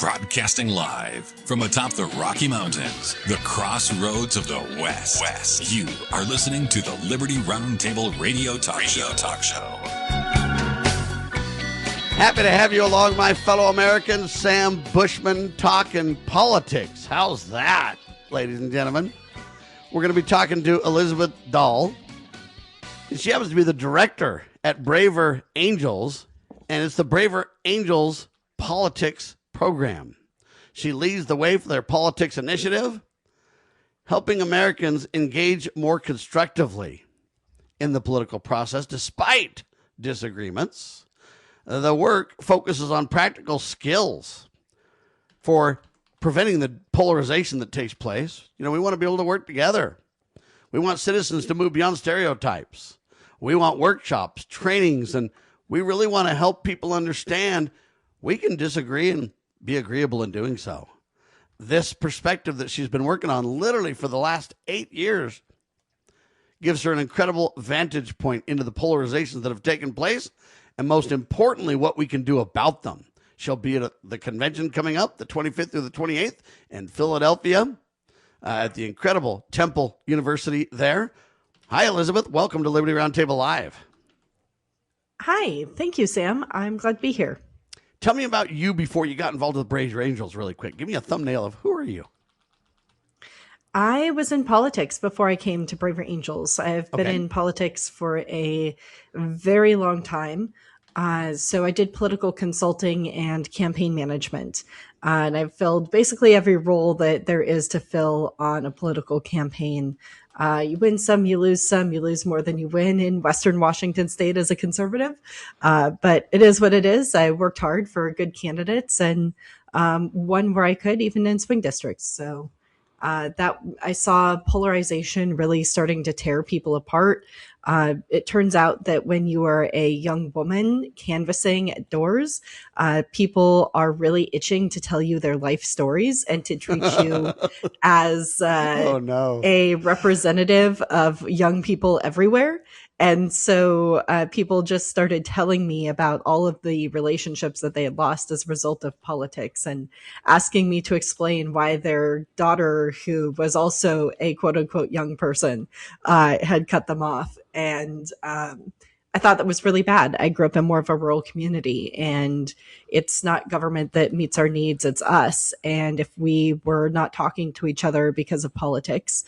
Broadcasting live from atop the Rocky Mountains, the crossroads of the West. You are listening to the Liberty RoundTable Radio Talk Show. Happy to have you along, my fellow Americans. Sam Bushman talking politics. How's that, ladies and gentlemen? We're going to be talking to Elizabeth Dahl. She happens to be the director at Braver Angels, and it's the Braver Angels Politics Program. She leads the way for their politics initiative, helping Americans engage more constructively in the political process despite disagreements. The work focuses on practical skills for preventing the polarization that takes place. You know, we want to be able to work together. We want citizens to move beyond stereotypes. We want workshops, trainings, and we really want to help people understand we can disagree and be agreeable in doing so. This perspective that she's been working on literally for the last 8 years gives her an incredible vantage point into the polarizations that have taken place, and most importantly, what we can do about them. She'll be at the convention coming up, the 25th through the 28th in Philadelphia at the incredible Temple University there. Hi, Elizabeth. Welcome to Liberty Roundtable Live. Hi. Thank you, Sam. I'm glad to be here. Tell me about you before you got involved with Braver Angels really quick. Give me a thumbnail of who are you? I was in politics before I came to Braver Angels. I've been in politics for a very long time. So I did political consulting and campaign management. And I've filled basically every role that there is to fill on a political campaign. You win some, you lose more than you win in Western Washington State as a conservative. But it is what it is. I worked hard for good candidates and won where I could, even in swing districts. So that I saw polarization really starting to tear people apart. It turns out that when you are a young woman canvassing at doors, people are itching to tell you their life stories and to treat you as a representative of young people everywhere. And so people just started telling me about all of the relationships that they had lost as a result of politics and asking me to explain why their daughter, who was also a quote unquote young person, had cut them off. And I thought that was really bad. I grew up in more of a rural community, and it's not government that meets our needs, it's us. And if we were not talking to each other because of politics,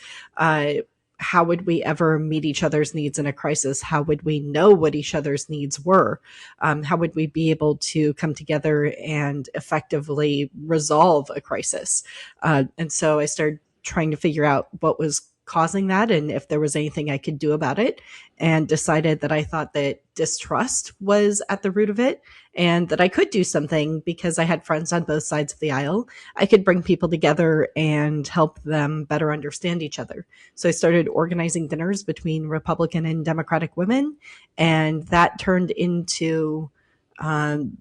how would we ever meet each other's needs in a crisis? How would we know what each other's needs were? How would we be able to come together and effectively resolve a crisis? And so I started trying to figure out what was causing that and if there was anything I could do about it, and decided that I thought that distrust was at the root of it and that I could do something because I had friends on both sides of the aisle. I could bring people together and help them better understand each other. So I started organizing dinners between Republican and Democratic women, and that turned into running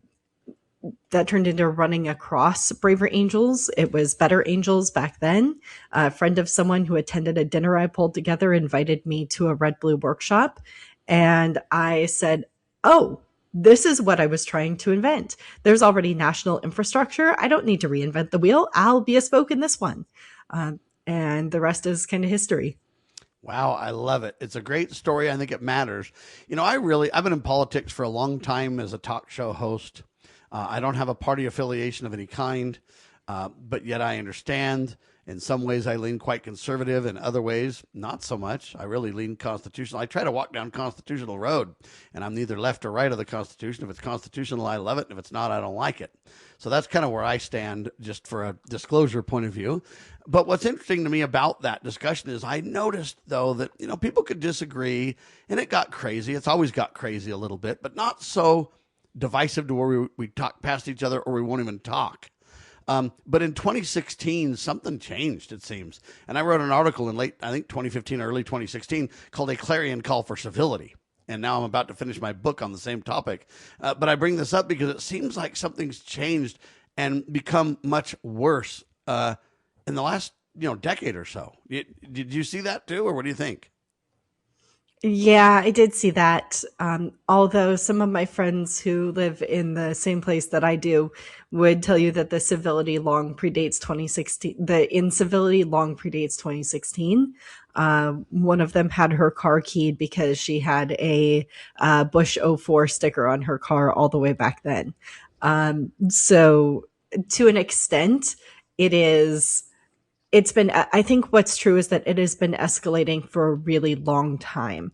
across Braver Angels. It was Better Angels back then. A friend of someone who attended a dinner I pulled together invited me to a Red Blue workshop. And I said, oh, this is what I was trying to invent. There's already national infrastructure. I don't need to reinvent the wheel. I'll be a spoke in this one. And the rest is kind of history. Wow, I love it. It's a great story. I think it matters. You know, I've been in politics for a long time as a talk show host. I don't have a party affiliation of any kind, but yet I understand. In some ways, I lean quite conservative. In other ways, not so much. I really lean constitutional. I try to walk down constitutional road, and I'm neither left or right of the Constitution. If it's constitutional, I love it. And if it's not, I don't like it. So that's kind of where I stand, just for a disclosure point of view. But what's interesting to me about that discussion is I noticed, though, that, you know, people could disagree, and it got crazy. It's always got crazy a little bit, but not so divisive to where we talk past each other or we won't even talk. But in 2016, something changed, it seems. And I wrote an article in late, I think 2015, early 2016, called A Clarion Call for Civility. And now I'm about to finish my book on the same topic. But I bring this up because it seems like something's changed and become much worse in the last decade or so. Did you see that too, or what do you think? Yeah, I did see that. Although some of my friends who live in the same place that I do would tell you that the civility long predates 2016. The incivility long predates 2016. One of them had her car keyed because she had a Bush '04 sticker on her car all the way back then. So to an extent, it is it's been, I think what's true is that it has been escalating for a really long time.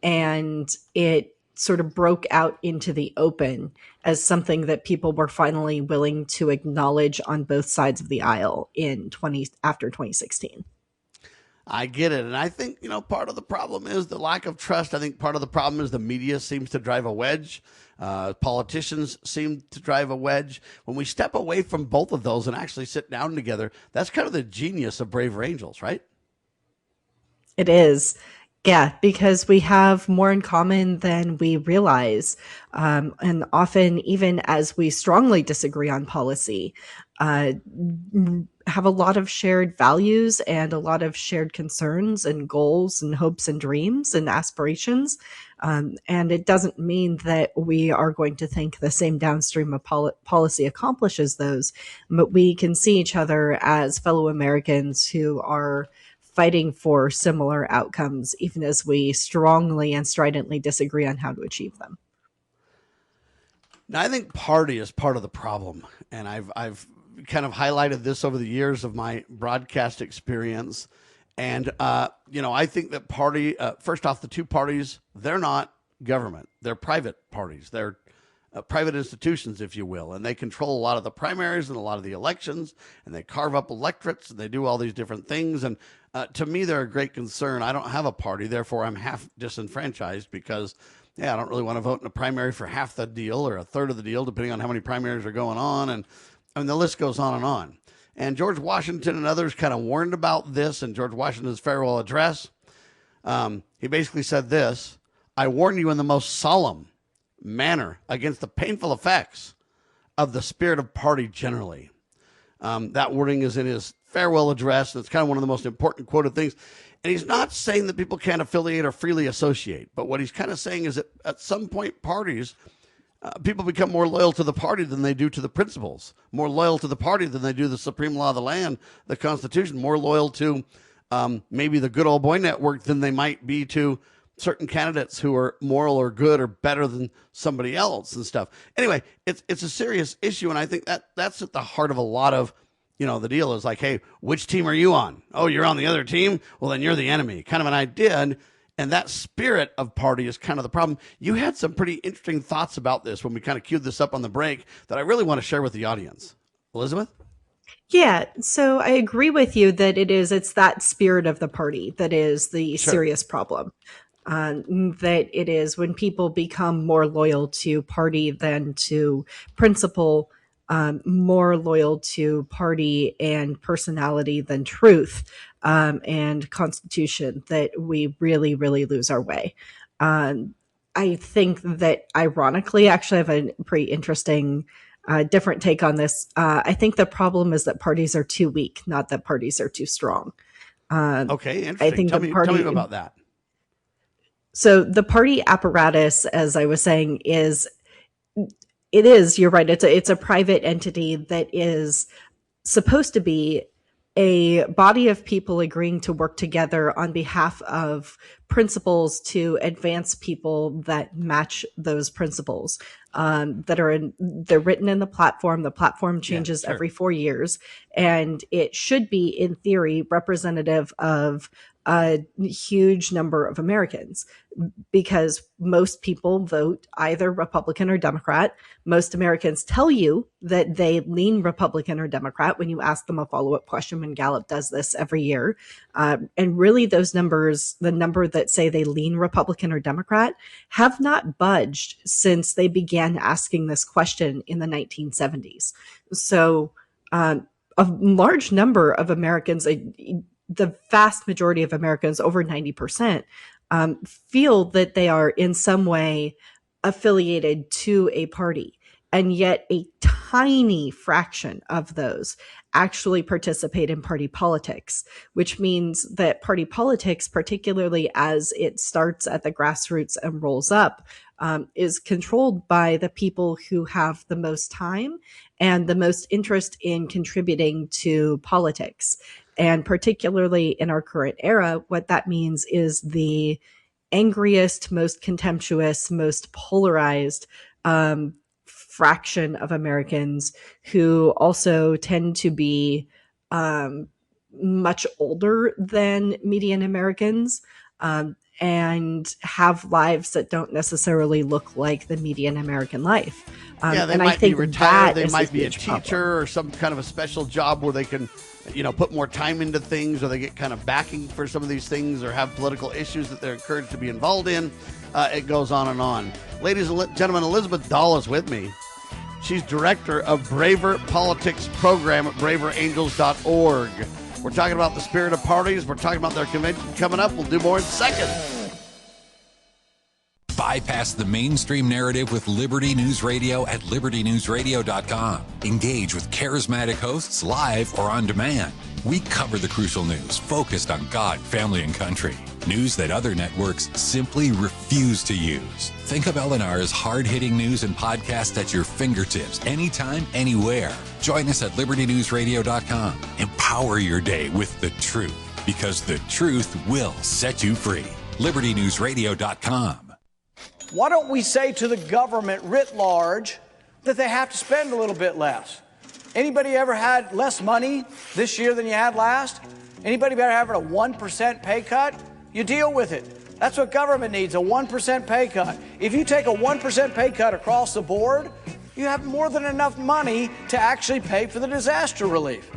And it sort of broke out into the open as something that people were finally willing to acknowledge on both sides of the aisle after 2016. I get it. And I think, part of the problem is the lack of trust. I think part of the problem is the media seems to drive a wedge. Politicians seem to drive a wedge. When we step away from both of those and actually sit down together, that's kind of the genius of Braver Angels, right? It is. Yeah, because we have more in common than we realize. And often, even as we strongly disagree on policy, have a lot of shared values and a lot of shared concerns and goals and hopes and dreams and aspirations. And it doesn't mean that we are going to think the same downstream of policy accomplishes those, but we can see each other as fellow Americans who are fighting for similar outcomes, even as we strongly and stridently disagree on how to achieve them. Now, I think party is part of the problem, and I've kind of highlighted this over the years of my broadcast experience. And, I think that party, first off, the two parties, they're not government. They're private parties. They're private institutions, if you will, and they control a lot of the primaries and a lot of the elections, and they carve up electorates, and they do all these different things. And to me, they're a great concern. I don't have a party, therefore I'm half disenfranchised because, I don't really want to vote in a primary for half the deal or a third of the deal, depending on how many primaries are going on, and the list goes on and on. And George Washington and others kind of warned about this in George Washington's farewell address. He basically said this: "I warn you in the most solemn manner against the painful effects of the spirit of party generally." That wording is in his farewell address, and it's kind of one of the most important quoted things. And he's not saying that people can't affiliate or freely associate, but what he's kind of saying is that at some point parties, people become more loyal to the party than they do to the principles, more loyal to the party than they do the supreme law of the land, the Constitution, more loyal to maybe the good old boy network than they might be to certain candidates who are moral or good or better than somebody else and stuff. Anyway, it's a serious issue, and I think that's at the heart of a lot of, the deal is like, hey, which team are you on? Oh, you're on the other team? Well, then you're the enemy. Kind of an idea, and that spirit of party is kind of the problem. You had some pretty interesting thoughts about this when we kind of queued this up on the break that I really want to share with the audience. Elizabeth? Yeah, so I agree with you that it's that spirit of the party that is the serious problem. That it is when people become more loyal to party than to principle, more loyal to party and personality than truth, and constitution, that we really, really lose our way. I think that ironically, actually, I have a pretty interesting different take on this. I think the problem is that parties are too weak, not that parties are too strong. Okay, interesting. I think tell me about that. So the party apparatus, as I was saying, you're right. It's a private entity that is supposed to be a body of people agreeing to work together on behalf of principles to advance people that match those principles, they're written in the platform. The platform changes every 4 years, and it should be, in theory, representative of a huge number of Americans, because most people vote either Republican or Democrat. Most Americans tell you that they lean Republican or Democrat when you ask them a follow-up question, when Gallup does this every year. And really those numbers, the number that say they lean Republican or Democrat, have not budged since they began asking this question in the 1970s. So a large number of Americans, the vast majority of Americans, over 90%, feel that they are in some way affiliated to a party. And yet a tiny fraction of those actually participate in party politics, which means that party politics, particularly as it starts at the grassroots and rolls up, is controlled by the people who have the most time and the most interest in contributing to politics. And particularly in our current era, what that means is the angriest, most contemptuous, most polarized fraction of Americans who also tend to be much older than median Americans and have lives that don't necessarily look like the median American life. They might be retired, they might be a teacher or some kind of a special job where they can, put more time into things, or they get kind of backing for some of these things, or have political issues that they're encouraged to be involved in. It goes on and on. Ladies and gentlemen, Elizabeth Dahl is with me. She's director of Braver Politics program at braverangels.org. We're talking about the spirit of parties. We're talking about their convention coming up. We'll do more in seconds. Bypass the mainstream narrative with Liberty News Radio at libertynewsradio.com. Engage with charismatic hosts live or on demand. We cover the crucial news focused on God, family, and country. News that other networks simply refuse to use. Think of LNR's hard-hitting news and podcasts at your fingertips, anytime, anywhere. Join us at libertynewsradio.com. Empower your day with the truth, because the truth will set you free. libertynewsradio.com. Why don't we say to the government writ large that they have to spend a little bit less? Anybody ever had less money this year than you had last? Anybody ever having a 1% pay cut? You deal with it. That's what government needs, a 1% pay cut. If you take a 1% pay cut across the board, you have more than enough money to actually pay for the disaster relief.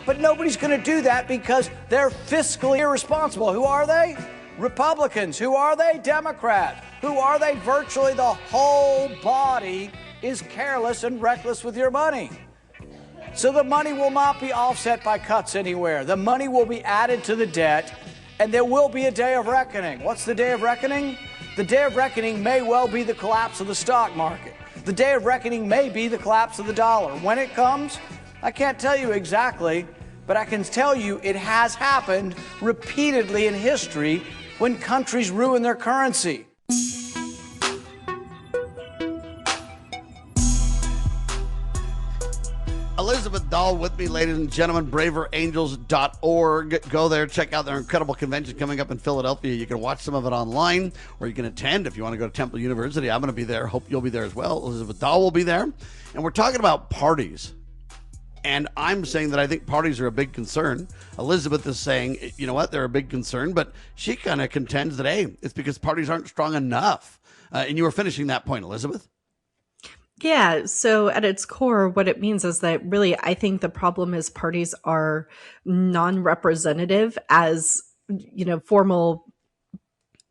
But nobody's going to do that because they're fiscally irresponsible. Who are they? Republicans. Who are they? Democrats. Who are they? Virtually the whole body is careless and reckless with your money. So the money will not be offset by cuts anywhere. The money will be added to the debt, and there will be a day of reckoning. What's the day of reckoning? The day of reckoning may well be the collapse of the stock market. The day of reckoning may be the collapse of the dollar. When it comes, I can't tell you exactly, but I can tell you it has happened repeatedly in history when countries ruin their currency. Elizabeth Dahl with me, ladies and gentlemen, braverangels.org. Go there, check out their incredible convention coming up in Philadelphia. You can watch some of it online, or you can attend if you want to go to Temple University. I'm going to be there. Hope you'll be there as well. Elizabeth Dahl will be there. And we're talking about parties. And I'm saying that I think parties are a big concern. Elizabeth is saying, you know what, they're a big concern, but she kind of contends that, hey, it's because parties aren't strong enough. And you were finishing that point, Elizabeth. Yeah. So at its core, what it means is that really, I think the problem is parties are non-representative as, formal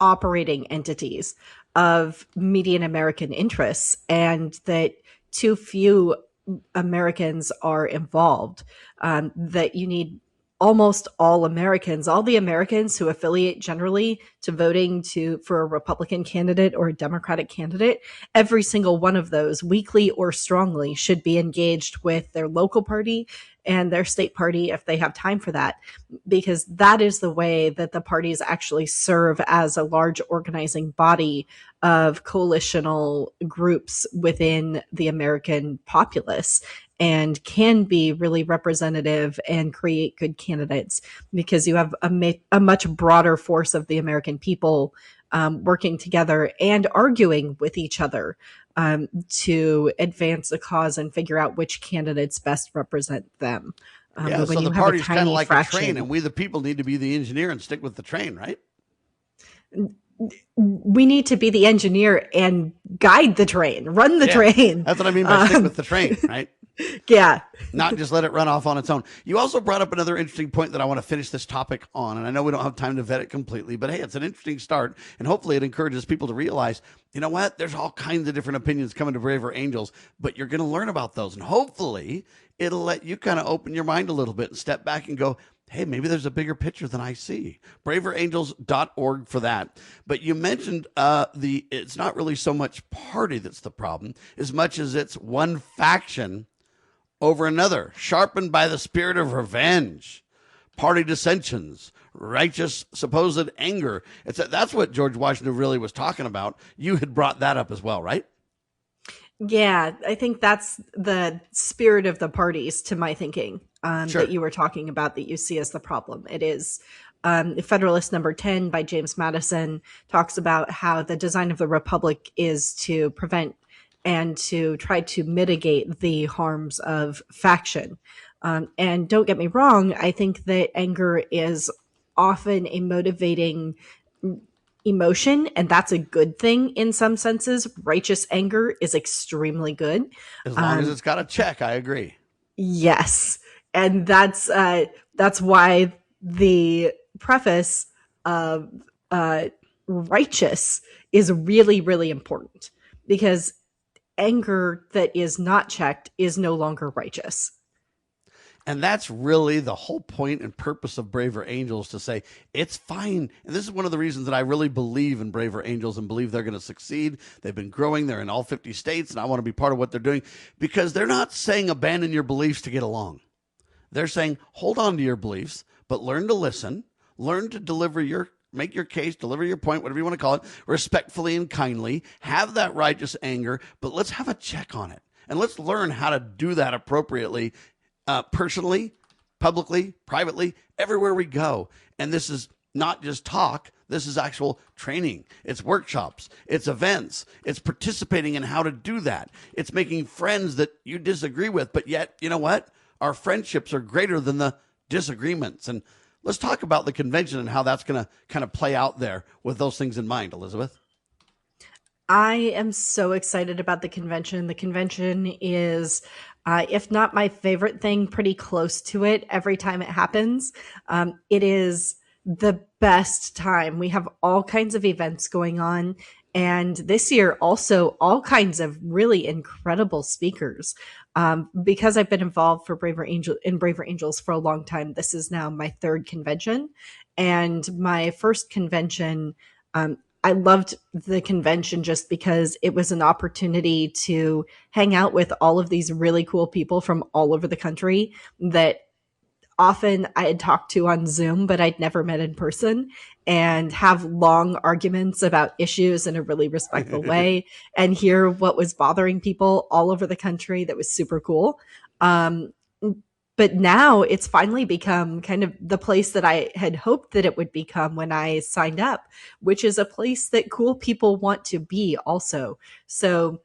operating entities of median American interests, and that too few Americans are involved, that you need almost all Americans, all the Americans who affiliate generally to voting for a Republican candidate or a Democratic candidate, every single one of those, weakly or strongly, should be engaged with their local party and their state party if they have time for that, because that is the way that the parties actually serve as a large organizing body of coalitional groups within the American populace, and can be really representative and create good candidates because you have a much broader force of the American people working together and arguing with each other to advance a cause and figure out which candidates best represent them. So the party's kind of like a train, and we the people need to be the engineer and stick with the train, right? We need to be the engineer and guide the train, run the train. That's what I mean by stick with the train, right? Yeah. Not just let it run off on its own. You also brought up another interesting point that I want to finish this topic on, and I know we don't have time to vet it completely, but hey, it's an interesting start, and hopefully it encourages people to realize, you know what, there's all kinds of different opinions coming to Braver Angels, but you're going to learn about those, and hopefully it'll let you kind of open your mind a little bit and step back and go, hey, maybe there's a bigger picture than I see. braverangels.org for that. But you mentioned it's not really so much party that's the problem as much as it's one faction over another, sharpened by the spirit of revenge, party dissensions, righteous supposed anger. That's what George Washington really was talking about. You had brought that up as well, right? Yeah, I think that's the spirit of the parties to my thinking Sure. that you were talking about, that you see as the problem. It is Federalist number 10 by James Madison talks about how the design of the republic is to prevent and to try to mitigate the harms of faction. And don't get me wrong, I think that anger is often a motivating emotion, and that's a good thing in some senses. Righteous anger is extremely good. As long as it's got a check, I agree. Yes. And that's why the preface of righteous is really, really important, because anger that is not checked is no longer righteous. And that's really the whole point and purpose of Braver Angels, to say it's fine. And this is one of the reasons that I really believe in Braver Angels and believe they're going to succeed. They've been growing. They're in all 50 states, and I want to be part of what they're doing, because they're not saying abandon your beliefs to get along. They're saying hold on to your beliefs, but learn to listen, learn to make your case, deliver your point, whatever you want to call it, respectfully and kindly. Have that righteous anger, but let's have a check on it. And let's learn how to do that appropriately. Personally, publicly, privately, everywhere we go. And this is not just talk. This is actual training. It's workshops. It's events. It's participating in how to do that. It's making friends that you disagree with, but yet, you know what? Our friendships are greater than the disagreements. And let's talk about the convention and how that's going to kind of play out there with those things in mind, Elizabeth. I am so excited about the convention. The convention is, if not my favorite thing, pretty close to it every time it happens. It is the best time. We have all kinds of events going on. And this year also all kinds of really incredible speakers. Because I've been involved in Braver Angels for a long time, this is now my third convention. And my first convention, I loved the convention just because it was an opportunity to hang out with all of these really cool people from all over the country that often I had talked to on Zoom, but I'd never met in person, and have long arguments about issues in a really respectful way, and hear what was bothering people all over the country. That was super cool. But now it's finally become kind of the place that I had hoped that it would become when I signed up, which is a place that cool people want to be also. So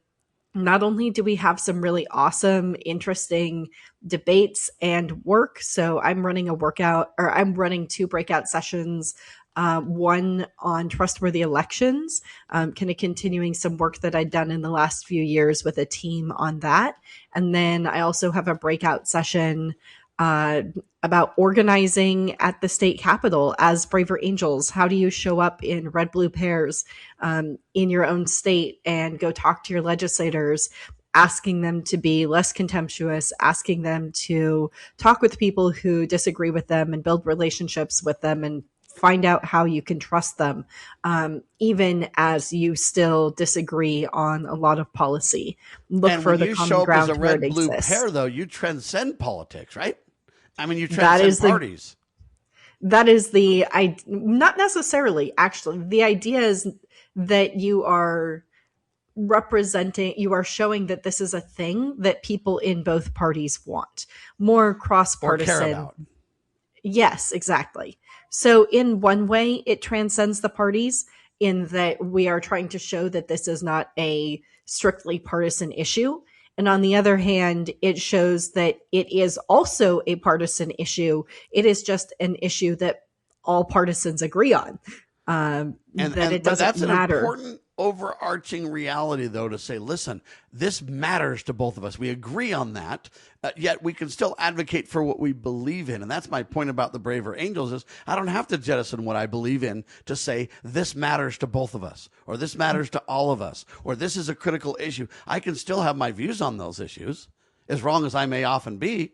not only do we have some really awesome, interesting debates and work. So I'm running two breakout sessions. One on trustworthy elections, kind of continuing some work that I'd done in the last few years with a team on that. And then I also have a breakout session about organizing at the state capitol as Braver Angels. How do you show up in red, blue pairs in your own state and go talk to your legislators, asking them to be less contemptuous, asking them to talk with people who disagree with them and build relationships with them and find out how you can trust them, even as you still disagree on a lot of policy. Look for the common ground where it exists. And when you show up as a red-blue pair, though, you transcend politics, right? I mean, you transcend parties. That is not necessarily, actually. The idea is that you are showing that this is a thing that people in both parties want. More cross-partisan. Or care about. Yes, exactly. So in one way, it transcends the parties in that we are trying to show that this is not a strictly partisan issue. And on the other hand, it shows that it is also a partisan issue. It is just an issue that all partisans agree on. It doesn't that's matter. An important overarching reality, though, to say, listen, this matters to both of us. We agree on that, yet we can still advocate for what we believe in. And that's my point about the Braver Angels is I don't have to jettison what I believe in to say this matters to both of us, or this matters to all of us, or this is a critical issue. I can still have my views on those issues, as wrong as I may often be.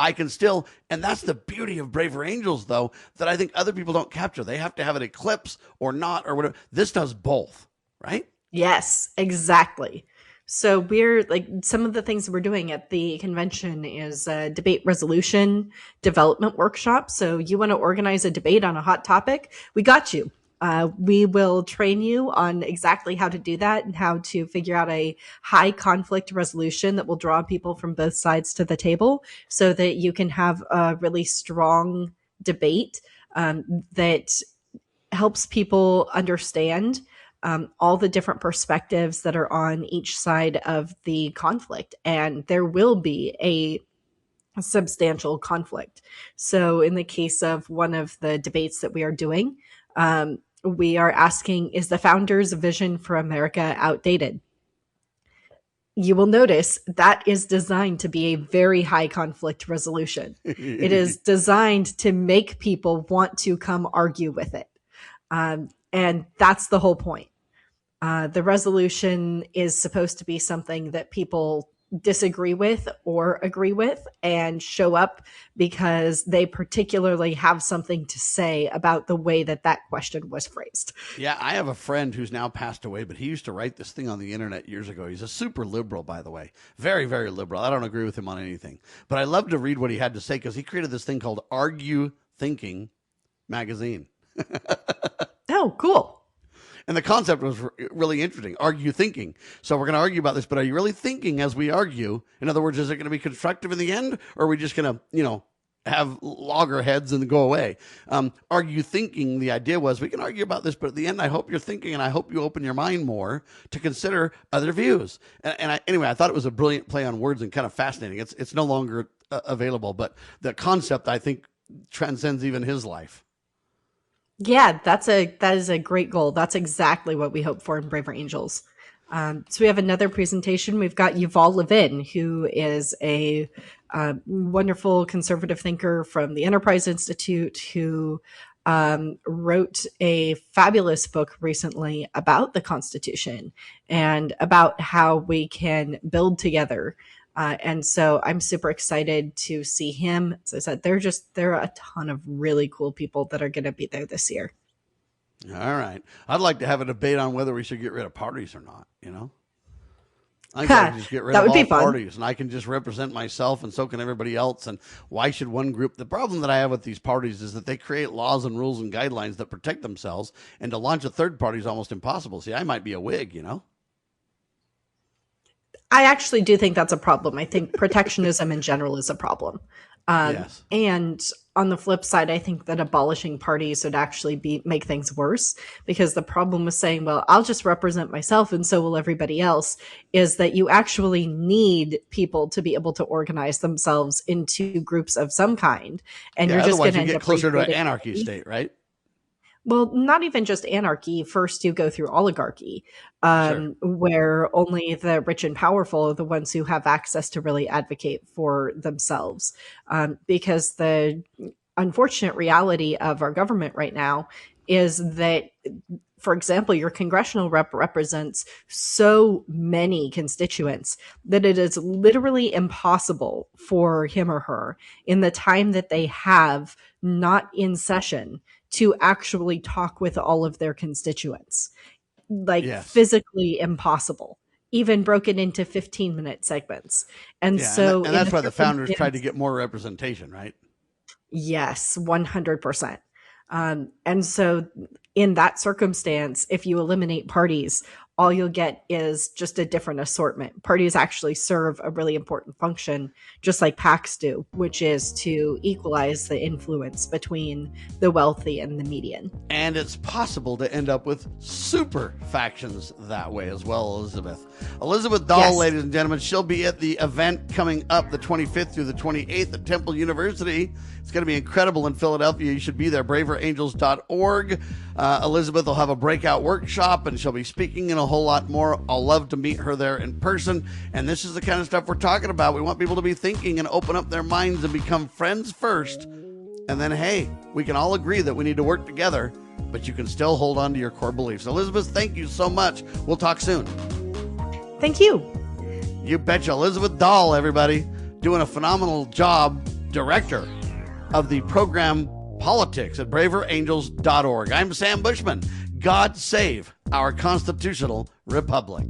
I can still, and that's the beauty of Braver Angels, though, that I think other people don't capture. They have to have an eclipse or not, or whatever. This does both. Right? Yes, exactly. So we're like, some of the things we're doing at the convention is a debate resolution development workshop. So you want to organize a debate on a hot topic? We got you. We will train you on exactly how to do that and how to figure out a high conflict resolution that will draw people from both sides to the table so that you can have a really strong debate that helps people understand all the different perspectives that are on each side of the conflict. And there will be a substantial conflict. So in the case of one of the debates that we are doing, we are asking, is the founder's vision for America outdated? You will notice that is designed to be a very high conflict resolution. It is designed to make people want to come argue with it. And that's the whole point. The resolution is supposed to be something that people disagree with or agree with and show up because they particularly have something to say about the way that that question was phrased. Yeah, I have a friend who's now passed away, but he used to write this thing on the internet years ago. He's a super liberal, by the way. Very, very liberal. I don't agree with him on anything. But I love to read what he had to say because he created this thing called Argue Thinking magazine. Oh, cool. And the concept was really interesting. Argue thinking. So we're going to argue about this, but are you really thinking as we argue? In other words, is it going to be constructive in the end? Or are we just going to, have loggerheads and go away? Argue thinking, the idea was we can argue about this, but at the end, I hope you're thinking and I hope you open your mind more to consider other views. Anyway, I thought it was a brilliant play on words and kind of fascinating. It's no longer available, but the concept, I think, transcends even his life. Yeah, that is a great goal. That's exactly what we hope for in Braver Angels. So we have another presentation. We've got Yuval Levin, who is a wonderful conservative thinker from the Enterprise Institute, who wrote a fabulous book recently about the Constitution and about how we can build together. And so I'm super excited to see him. As I said, there are a ton of really cool people that are going to be there this year. All right. I'd like to have a debate on whether we should get rid of parties or not, I think I can just get rid of all parties and I can just represent myself and so can everybody else. And why should one group? The problem that I have with these parties is that they create laws and rules and guidelines that protect themselves. And to launch a third party is almost impossible. See, I might be a Whig, I actually do think that's a problem. I think protectionism in general is a problem. Yes. And on the flip side, I think that abolishing parties would actually make things worse, because the problem with saying, well, I'll just represent myself and so will everybody else, is that you actually need people to be able to organize themselves into groups of some kind. And you're just going to get closer to an anarchy state, right? Well, not even just anarchy. First, you go through oligarchy, Sure. where only the rich and powerful are the ones who have access to really advocate for themselves. Because the unfortunate reality of our government right now is that, for example, your congressional rep represents so many constituents that it is literally impossible for him or her in the time that they have not in session to actually talk with all of their constituents. Yes. Physically impossible, even broken into 15-minute segments. And so and that's why the founders tried to get more representation, right? Yes, 100%. And so in that circumstance, if you eliminate parties, all you'll get is just a different assortment. Parties actually serve a really important function, just like PACs do, which is to equalize the influence between the wealthy and the median. And it's possible to end up with super factions that way as well, Elizabeth. Elizabeth Dahl, Yes. ladies and gentlemen, she'll be at the event coming up the 25th through the 28th at Temple University. It's going to be incredible in Philadelphia. You should be there, braverangels.org. Elizabeth will have a breakout workshop, and she'll be speaking and a whole lot more. I'll love to meet her there in person. And this is the kind of stuff we're talking about. We want people to be thinking and open up their minds and become friends first. And then, hey, we can all agree that we need to work together, but you can still hold on to your core beliefs. Elizabeth, thank you so much. We'll talk soon. Thank you. You betcha. Elizabeth Dahl, everybody, doing a phenomenal job, director of the program Politics at braverangels.org. I'm Sam Bushman. God save our constitutional republic.